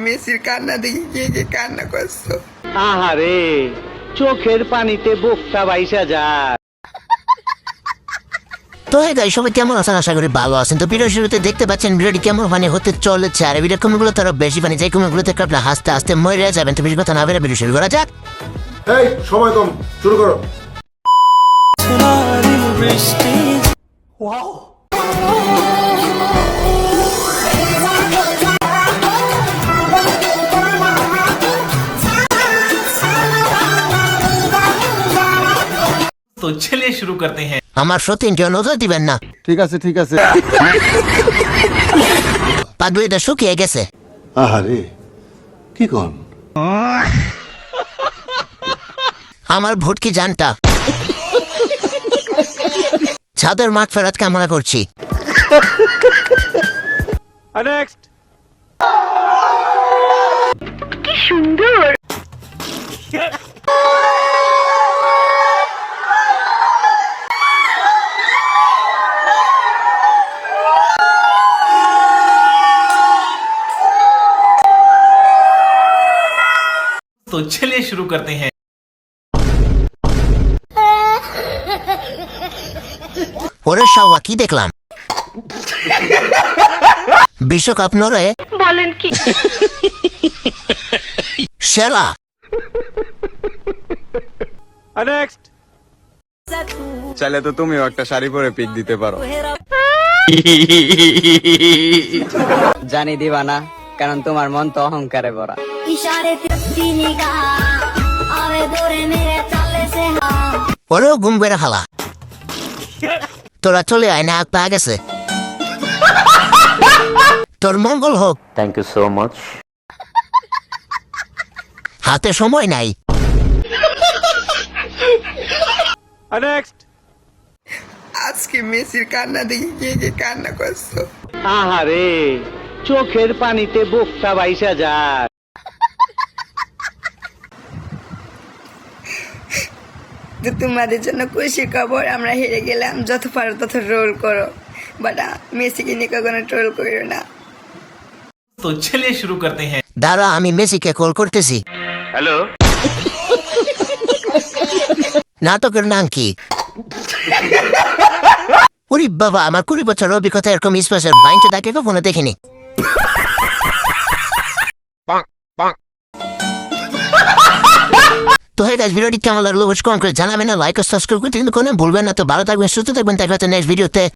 মেসির কান্না দেখি কে কে কান্না করছো? আহারে চোখের পানিতে বুকটা বাইসা যায়। তো হে গাইস, সবাই কেমন আছেন? আশা করি ভালো আছেন। তো ভিডিও শুরুতে দেখতে পাচ্ছেন ভিডিওটি কেমন ফানি হতে চলেছে, আর ভিডিও কমেন্টগুলো তারা বেশি ফানি, যাই কমেন্টগুলো থেকে আপনার হাসতে হাসতে মরে যাবেন। তো বেশি কথা না বেড়ে ভিডিও শুরু করা যাক। এই সময় কম, শুরু করো। तो चलिए शुरू करते हैं। আমার সত্যি নজর দিবেন না, ঠিক আছে ঠিক আছে। পাগলিটা শুকিয়ে গেছে। আহারে কি কোন? আমার ভুটকি জানটা ছাদের মাঠ ফেরত কামনা করছি। নেক্সট। तो चलिए शुरू करते हैं। ওরে শাওয়া, কি দেখলাম? বিশ্বকাপ নড়ে বলেন কি? সেরা। নেক্সট। চাইলে তো তুমিও একটা শাড়ি পরে পিক দিতে পারো। জানি দিবা না, কারণ তোমার মন তো অহংকারে ভরা। ওরেও ঘুম বেড়ে খালা, তোরা চলে আয় না, আগ পা গেছে। তোর মঙ্গল হোক। Thank you so much. হাতে সময় নাই। নেক্সট। আজকে মেসির কান্না দেখি কে কে কান্না করছো? আহারে চোখের পানিতে বুকটা বাইসা যায়। তো তোমাদের জন্য খুশির খবর, আমরা হেরে গেলাম। যত পারো তত রোল করো, বাট মেসিকে নিয়ে কখনো ট্রোল করো না। तो चलिए शुरू करते हैं। দাঁড়া, আমি মেসিকে কল করতেছি। হ্যালো। নাটকের নাম কি? ওরে বাবা, আমার 20 বছর অভিজ্ঞতা এরকম স্পেশাল বাইনটা তাকে কখনো দেখিনি। তো হে গাইস, ভিডিওটি কেমন লাগলো অবশ্যই কমেন্ট করে জানাবেন, লাইক ও সাবস্ক্রাইব করতে কিন্তু কোনো ভুলবেন না। তো ভালো থাকবেন, সুস্থ থাকবেন, দেখা হচ্ছে নেক্সট ভিডিওতে।